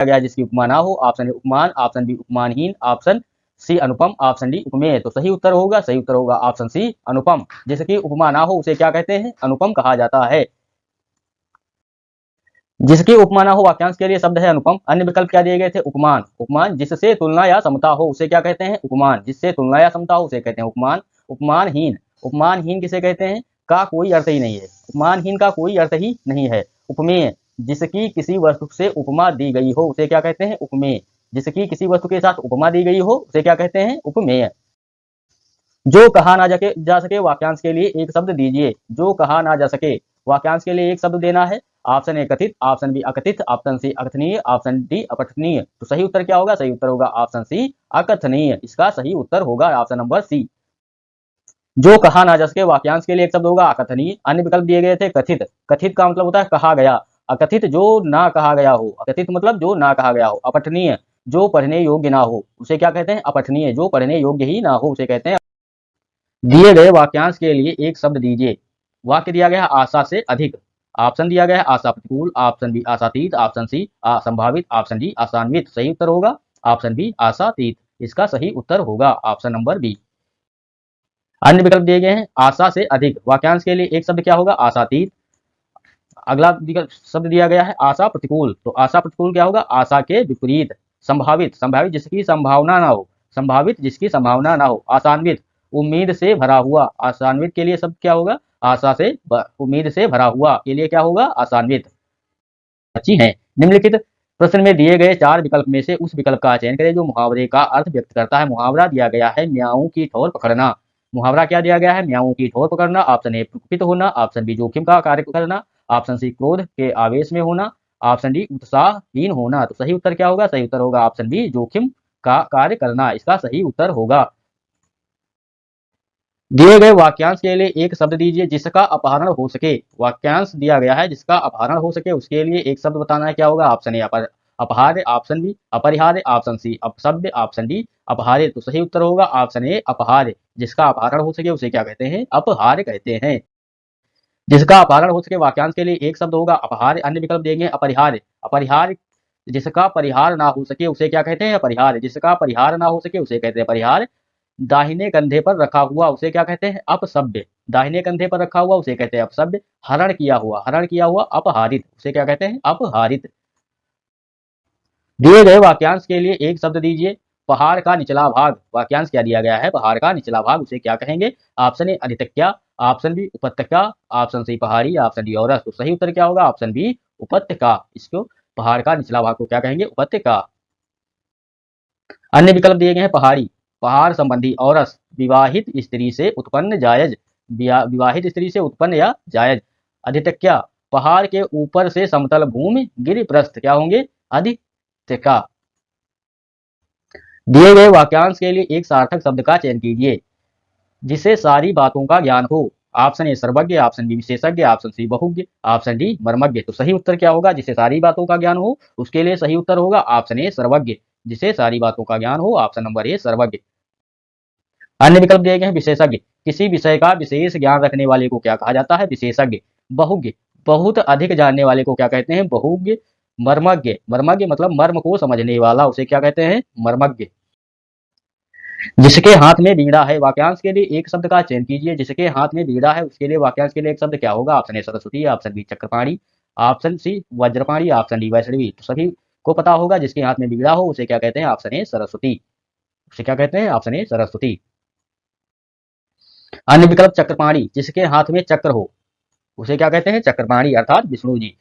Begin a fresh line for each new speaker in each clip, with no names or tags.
गया जिसकी उपमा ना हो, ऑप्शन ए उपमान, ऑप्शन बी उपमानहीन, ऑप्शन सी अनुपम, ऑप्शन डी उपमेय। तो सही उत्तर होगा ऑप्शन सी अनुपम। जिसकी उपमा ना हो उसे क्या कहते हैं? अनुपम कहा जाता है। जिसकी उपमा ना हो वाक्यांश के लिए शब्द है अनुपम। अन्य विकल्प क्या दिए गए थे? उपमान, उपमान जिससे तुलना या समता हो उसे क्या कहते हैं? उपमान, जिससे तुलना या समता हो उसे कहते हैं उपमान। उपमानहीन, उपमानहीन किसे कहते हैं? का कोई अर्थ ही नहीं है, उपमानहीन का कोई अर्थ ही नहीं है। उपमेय, जिसकी किसी वस्तु से उपमा दी गई हो उसे क्या कहते हैं? उपमेय, जिसकी किसी वस्तु के साथ उपमा दी गई हो उसे क्या कहते हैं? उपमेय। जो कहा ना जा सके वाक्यांश के लिए एक शब्द दीजिए। जो कहा ना जा सके वाक्यांश के लिए एक शब्द देना है। ऑप्शन ए कथित, ऑप्शन बी अकथित, ऑप्शन सी अकथनीय, ऑप्शन डी अपठनीय। तो सही उत्तर क्या होगा? सही उत्तर होगा ऑप्शन सी अकथनीय। इसका सही उत्तर होगा ऑप्शन नंबर सी। जो कहा ना जा सके वाक्यांश के लिए एक शब्द होगा अकथनीय। अन्य विकल्प दिए गए थे कथित, कथित का मतलब होता है कहा गया। अकथित जो ना कहा गया हो, अकथित मतलब जो ना कहा गया हो। अपठनीय जो पढ़ने योग्य ना हो उसे क्या कहते हैं? अपठनीय, जो पढ़ने योग्य ही ना हो उसे कहते हैं। दिए गए वाक्यांश के लिए एक शब्द दीजिए। वाक्य दिया गया है आशा से अधिक। ऑप्शन दिया गया है आशा प्रतिकूल, ऑप्शन बी आशातीत, ऑप्शन सी असंभावित, ऑप्शन डी आशान्वित। सही उत्तर होगा ऑप्शन बी आशातीत। इसका सही उत्तर होगा ऑप्शन नंबर बी। अन्य विकल्प दिए गए हैं आशा से अधिक। वाक्यांश के लिए एक शब्द क्या होगा? आशातीत। अगला विकल्प शब्द दिया गया है आशा प्रतिकूल। तो आशा प्रतिकूल क्या होगा? आशा के विपरीत। संभावित, संभावित जिसकी संभावना ना हो, संभावित जिसकी संभावना ना हो। आशान्वित, उम्मीद से भरा हुआ। आशान्वित के लिए शब्द क्या होगा? आशा से उम्मीद से भरा हुआ के लिए क्या होगा? आशान्वित। अच्छी है। निम्नलिखित प्रश्न में दिए गए 4 विकल्प में से उस विकल्प का चयन करें जो मुहावरे का अर्थ व्यक्त करता है। मुहावरा दिया गया है म्याऊं की ठोर पकड़ना। मुहावरा क्या दिया गया है? म्याऊं की ठोर पकड़ना। ऑप्शन ए कुपित होना, ऑप्शन बी जोखिम का कार्य करना, ऑप्शन सी क्रोध के आवेश में होना, ऑप्शन डी उत्साहहीन होना। तो सही उत्तर क्या होगा? सही उत्तर होगा ऑप्शन बी जोखिम का कार्य करना। इसका सही उत्तर होगा। दिए गए वाक्यांश के लिए एक शब्द दीजिए जिसका अपहरण हो सके। वाक्यांश दिया गया है जिसका अपहरण हो सके उसके लिए एक शब्द बताना है। क्या होगा? ऑप्शन ए अपहार्य, ऑप्शन बी अपरिहार्य, ऑप्शन सी अपशब्द, ऑप्शन डी अपहार्य। तो सही उत्तर होगा ऑप्शन ए अपहार्य। जिसका अपहरण हो सके उसे क्या कहते हैं? अपहार्य कहते हैं। जिसका अपहरण हो सके वाक्यांश के लिए एक शब्द होगा अपहार्य। अन्य विकल्प देंगे अपरिहार्य, अपरिहार्य जिसका परिहार ना हो सके उसे क्या कहते हैं? अपरिहार्य। जिसका परिहार ना हो सके उसे कहते हैं परिहार। दाहिने कंधे पर रखा हुआ उसे क्या कहते हैं? अपसभ्य। दाहिने कंधे पर रखा हुआ उसे कहते हैं अपसभ्य। हरण किया हुआ अपहारित उसे क्या कहते हैं? अपहारित। दिए गए वाक्यांश के लिए एक शब्द दीजिए। पहाड़ का निचला भाग। वाक्यांश क्या दिया गया है? पहाड़ का निचला भाग उसे क्या कहेंगे? ऑप्शन ए अधितक्या, ऑप्शन बी उपत्यका, ऑप्शन सी पहाड़ी, ऑप्शन डी औरस। तो सही उत्तर क्या होगा? ऑप्शन बी उपत्यका। इसको पहाड़ का निचला भाग को क्या कहेंगे? उपत्यका। अन्य विकल्प दिए गए हैं पहाड़ी, पहाड़ संबंधी औरस, विवाहित स्त्री से उत्पन्न जायज, विवाहित स्त्री से उत्पन्न या जायज। अधितक्या पहाड़ के ऊपर से समतल भूमि, गिरिप्रस्थ क्या होंगे? अधितक्या। दिए गए वाक्यांश के लिए एक सार्थक शब्द का चयन कीजिए जिसे सारी बातों का ज्ञान हो। ऑप्शन ए सर्वज्ञ, ऑप्शन बी विशेषज्ञ, ऑप्शन सी बहुज्ञ, ऑप्शन डी मर्मज्ञ। तो सही उत्तर क्या होगा? जिसे सारी बातों का ज्ञान हो उसके लिए सही उत्तर होगा ऑप्शन ए सर्वज्ञ। जिसे सारी बातों का ज्ञान हो, ऑप्शन नंबर ए सर्वज्ञ। अन्य विकल्प दिए गए हैं विशेषज्ञ, किसी विषय का विशेष ज्ञान रखने वाले को क्या कहा जाता है? विशेषज्ञ। बहुज्ञ बहुत अधिक जानने वाले को क्या कहते हैं? बहुज्ञ। मर्मज्ञ, मर्मज्ञ मतलब मर्म को समझने वाला उसे क्या कहते हैं? मर्मज्ञ। जिसके हाथ में बीड़ा है। वाक्यांश के लिए एक शब्द का चयन कीजिए जिसके हाथ में बीड़ा है उसके लिए वाक्यांश के लिए एक शब्द क्या होगा? Option A Saraswati, option B Chakrapani, option C Vajrapani, option D Vaishnavi. तो सभी को पता होगा जिसके हाथ में बीड़ा हो उसे क्या कहते हैं? Option A Saraswati. उसे क्या कहते हैं? Option A Saraswati. अन्य विकल्प चक्रपाणी, जिसके हाथ में चक्र हो उसे क्या कहते हैं? चक्रपाणी अर्थात विष्णु जी।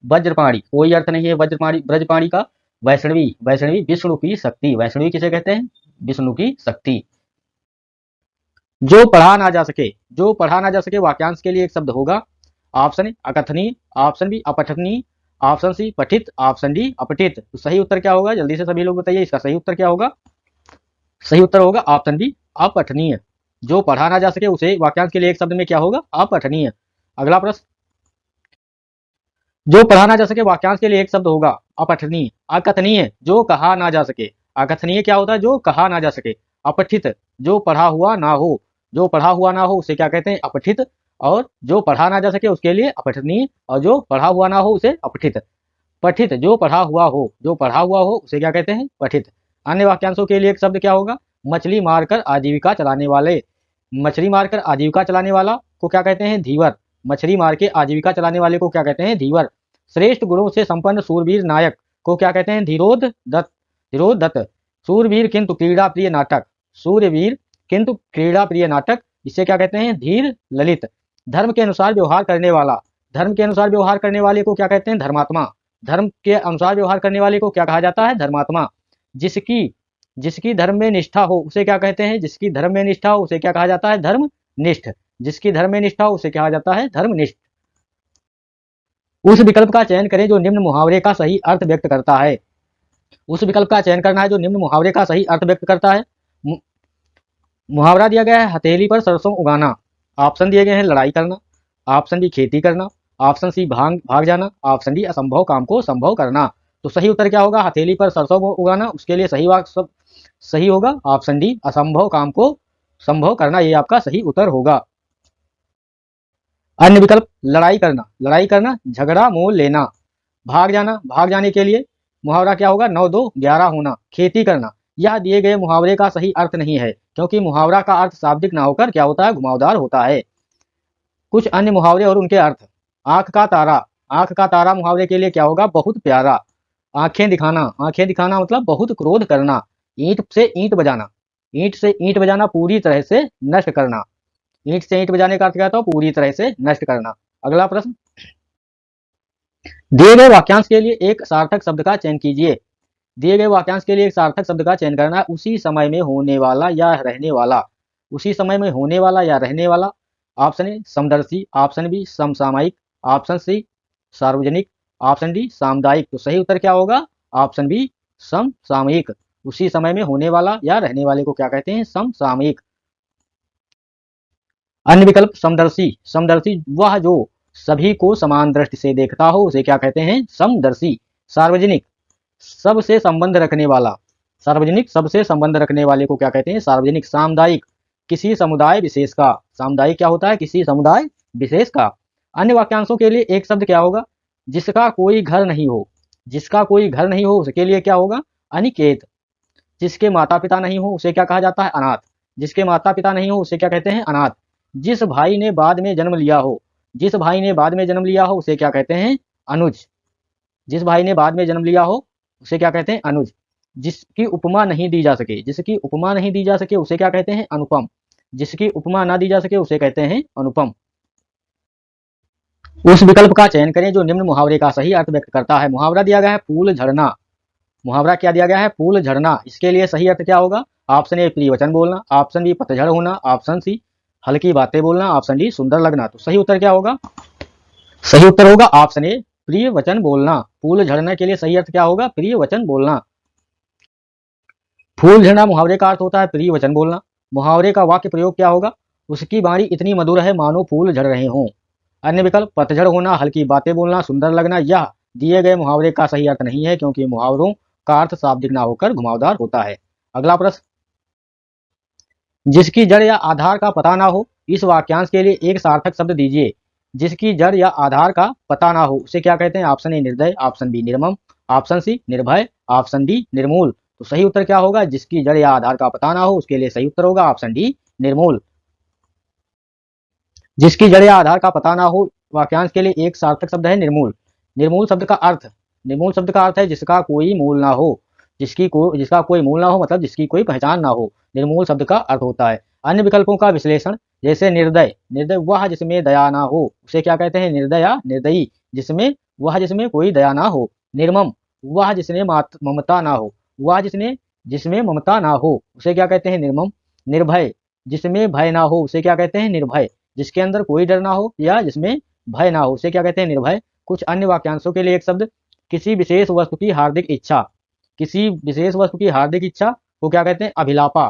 वज्रपाणी कोई अर्थ नहीं है वज्रपाणी, ब्रजपाणी का। वैष्णवी, वैष्णवी विष्णु की शक्ति। वैष्णवी किसे कहते हैं? विष्णु की शक्ति। जो पढ़ा ना जा सके, जो पढ़ा ना जा सके वाक्यांश के लिए एक शब्द होगा। ऑप्शन ए अकथनीय, ऑप्शन बी अपठनीय, ऑप्शन सी पठित, ऑप्शन डी अपठित। तो सही उत्तर क्या होगा? जल्दी से सभी लोग बताइए इसका सही उत्तर क्या होगा? सही उत्तर होगा ऑप्शन बी अपठनीय। जो पढ़ा ना जा सके उसे वाक्यांश के लिए एक शब्द में क्या होगा? अपठनीय। अगला प्रश्न, जो पढ़ा ना जा सके वाक्यांश के लिए एक शब्द होगा अपठनीय। अकथनीय जो कहा ना जा सके। अकथनीय क्या होता है? जो कहा ना जा सके। अपठित जो पढ़ा हुआ ना हो, जो पढ़ा हुआ ना हो उसे क्या कहते हैं? अपठित। और जो पढ़ा ना जा सके उसके लिए अपठनीय और जो पढ़ा हुआ ना हो उसे अपठित। पठित, जो पढ़ा हुआ हो, जो पढ़ा हुआ हो उसे क्या कहते हैं? पठित। अन्य वाक्यांशों के लिए एक शब्द क्या होगा? मछली मारकर आजीविका चलाने वाले। मछली मारकर आजीविका चलाने वाला को क्या कहते हैं? धीवर। मछली मार के आजीविका चलाने वाले को क्या कहते हैं? धीवर। श्रेष्ठ गुणों से संपन्न सूरवीर नायक को क्या कहते हैं? धीरोदत्त। धीरोदत्त। सूरवीर किंतु क्रीड़ा प्रिय नाटक। सूरवीर किंतु क्रीड़ा प्रिय नाटक, इसे क्या कहते हैं? धीर ललित। धर्म के अनुसार व्यवहार करने वाला। धर्म के अनुसार व्यवहार करने वाले को क्या कहते हैं? धर्मात्मा। धर्म के अनुसार व्यवहार करने वाले को क्या कहा जाता है? धर्मात्मा। जिसकी जिसकी धर्म में निष्ठा हो उसे क्या कहते हैं? जिसकी धर्म में निष्ठा हो उसे क्या कहा जाता है? धर्मनिष्ठ। जिसकी धर्म में निष्ठा हो उसे कहा जाता है? धर्मनिष्ठ। उस विकल्प का चयन करें जो निम्न मुहावरे का सही अर्थ व्यक्त करता है। उस विकल्प का चयन करना है जो निम्न मुहावरे का सही अर्थ व्यक्त करता है। मुहावरा दिया गया है हथेली पर सरसों उगाना। ऑप्शन दिए गए हैं लड़ाई करना, ऑप्शन बी खेती करना, ऑप्शन सी भाग जाना, ऑप्शन डी असंभव काम को संभव करना। तो सही उत्तर क्या होगा? हथेली पर सरसों उगाना। उसके लिए सही होगा ऑप्शन डी, असंभव काम को संभव करना। ये आपका सही उत्तर होगा। अन्य विकल्प लड़ाई करना, लड़ाई करना, झगड़ा मोल लेना। भाग जाना, भाग जाने के लिए मुहावरा क्या होगा? 9 2 11 होना। खेती करना, यह दिए गए मुहावरे का सही अर्थ नहीं है क्योंकि मुहावरा का अर्थ शाब्दिक ना होकर क्या होता है? घुमावदार होता है। कुछ अन्य मुहावरे और उनके अर्थ। आंख का तारा, आंख का तारा मुहावरे के लिए क्या होगा? बहुत प्यारा। आंखें दिखाना, आंखें दिखाना मतलब बहुत क्रोध करना। ईंट से ईंट बजाना, ईंट से ईंट बजाना पूरी तरह से नष्ट करना। ईंट से ईंट बजाने का अर्थ क्या होता है? पूरी तरह से नष्ट करना। अगला प्रश्न, दिए गए वाक्यांश के लिए एक सार्थक शब्द का चयन कीजिए। दिए गए वाक्यांश के लिए एक सार्थक शब्द का चयन करना है। उसी समय में होने वाला या रहने वाला। उसी समय में होने वाला या रहने वाला। Option A Samdarshi, option B समसामयिक, ऑप्शन सी सार्वजनिक, ऑप्शन डी सामुदायिक। तो सही उत्तर क्या होगा? ऑप्शन बी समसामयिक। उसी समय में होने वाला या रहने वाले को क्या कहते हैं? समसामयिक। अन्य विकल्प समदर्शी, समदर्शी वह जो सभी को समान दृष्टि से देखता हो उसे क्या कहते हैं? समदर्शी। सार्वजनिक, सबसे संबंध रखने वाला। सार्वजनिक, सबसे संबंध रखने वाले को क्या कहते हैं? सार्वजनिक। सामुदायिक, किसी समुदाय विशेष का। सामुदायिक क्या होता है? किसी समुदाय विशेष का। अन्य वाक्यांशों के लिए एक शब्द क्या होगा? जिसका कोई घर नहीं हो। जिसका कोई घर नहीं हो उसके लिए क्या होगा? अनिकेत। जिसके माता पिता नहीं हो उसे क्या कहा जाता है? अनाथ। जिसके माता पिता नहीं हो उसे क्या कहते हैं? अनाथ। जिस भाई ने बाद में जन्म लिया हो, जिस भाई ने बाद में जन्म लिया हो उसे क्या कहते हैं? अनुज। जिस भाई ने बाद में जन्म लिया हो उसे क्या कहते हैं? अनुज। जिसकी उपमा नहीं दी जा सके, जिसकी उपमा नहीं दी जा सके उसे क्या कहते हैं? अनुपम। जिसकी उपमा ना दी जा सके उसे कहते हैं अनुपम। उस विकल्प का चयन करें जो निम्न मुहावरे का सही अर्थ व्यक्त करता है। मुहावरा दिया गया है फूल झड़ना। मुहावरा क्या दिया गया है? फूल झड़ना। इसके लिए सही अर्थ क्या होगा? ऑप्शन ए प्रिय वचन बोलना, ऑप्शन बी पतझड़ होना, ऑप्शन सी हल्की बातें बोलना, ऑप्शन डी सुंदर लगना। तो सही उत्तर क्या होगा? सही उत्तर होगा ऑप्शन ए प्रिय वचन बोलना। फूल झड़ने के लिए सही अर्थ क्या होगा? प्रिय वचन बोलना। फूल झड़ना मुहावरे का अर्थ होता है प्रिय वचन बोलना। मुहावरे का वाक्य प्रयोग क्या होगा? उसकी बाणी इतनी मधुर है मानो फूल झड़ रहे हों। अन्य विकल्प पतझड़ होना, हल्की बातें बोलना, सुंदर लगना। यह दिए गए मुहावरे का सही अर्थ नहीं है क्योंकि मुहावरों का अर्थ शाब्दिक ना होकर घुमावदार होता है। अगला प्रश्न, जिसकी जड़ या आधार का पता ना हो, इस वाक्यांश के लिए एक सार्थक शब्द दीजिए। जिसकी जड़ या आधार का पता ना हो उसे क्या कहते हैं? ऑप्शन ए निर्दय, ऑप्शन बी निर्मम, ऑप्शन सी निर्भय, ऑप्शन डी निर्मूल। तो सही उत्तर क्या होगा? जिसकी जड़ या आधार का पता ना हो उसके लिए सही उत्तर होगा ऑप्शन डी निर्मूल। जिसकी जड़ या आधार का पता ना हो वाक्यांश के लिए एक सार्थक शब्द है निर्मूल। निर्मूल शब्द का अर्थ, निर्मूल शब्द का अर्थ है जिसका कोई मूल ना हो। जिसका कोई मूल ना हो मतलब जिसकी कोई पहचान ना हो, निर्मूल शब्द का अर्थ होता है। अन्य विकल्पों का विश्लेषण, जैसे निर्दय, निर्दय वह जिसमें दया ना हो उसे क्या कहते हैं? निर्दया, निर्दयी। जिसमें कोई दया ना हो। निर्मम, वह जिसने ममता ना हो, वह जिसमें ममता ना हो उसे क्या कहते हैं? निर्मम। निर्भय, जिसमें भय ना हो उसे क्या कहते हैं? निर्भय। जिसके अंदर कोई डर ना हो या जिसमें भय ना हो उसे क्या कहते हैं? निर्भय। कुछ अन्य वाक्यांशों के लिए एक शब्द, किसी विशेष वस्तु की हार्दिक इच्छा। किसी विशेष वस्तु की हार्दिक इच्छा को क्या कहते हैं? अभिलापा।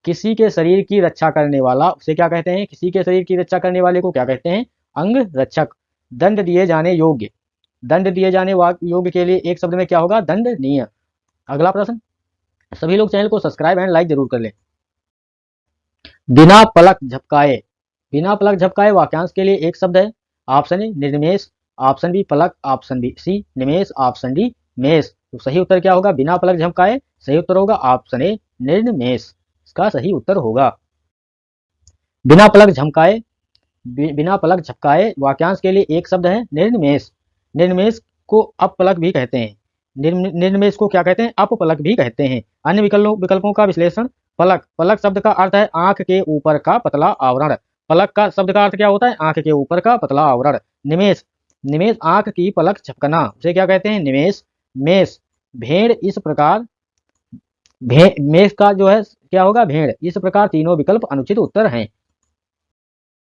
किसी के शरीर की रक्षा करने वाला उसे क्या कहते हैं? किसी के शरीर की रक्षा करने वाले को क्या कहते हैं? अंग रक्षक। दंड दिए जाने योग्य, दंड दिए जाने योग्य के लिए एक शब्द में क्या होगा? दंडनीय। अगला प्रश्न, सभी लोग चैनल को सब्सक्राइब एंड लाइक जरूर कर लें। बिना पलक झपकाए, बिना पलक झपकाए वाक्यांश के लिए एक शब्द है। ऑप्शन ए निर्निमेष, ऑप्शन बी पलक, ऑप्शन बी सी निमेष, ऑप्शन डी मेष। तो सही उत्तर क्या होगा? बिना पलक झपकाए। सही उत्तर होगा ऑप्शन ए निर्निमेष, इसका सही उत्तर होगा। बिना पलक झपकाए, बिना पलक झपकाए वाक्यांश के लिए एक शब्द है निर्निमेष। निर्निमेष को अपपलक भी कहते हैं। निर्निमेष को क्या कहते हैं? अपपलक भी कहते हैं। अन्य विकल्पों का विश्लेषण। पलक, पलक शब्द का अर्थ है आंख के ऊपर का पतला आवरण। पलक का शब्द का अर्थ क्या होता है? आंख के ऊपर का पतला आवरण। निमेष, निमेष आंख की पलक झपकना, उसे क्या कहते हैं? निमेष। मेष, भेड़ इस प्रकार, मेष का जो है क्या होगा? भेड़। इस प्रकार तीनों विकल्प अनुचित उत्तर हैं।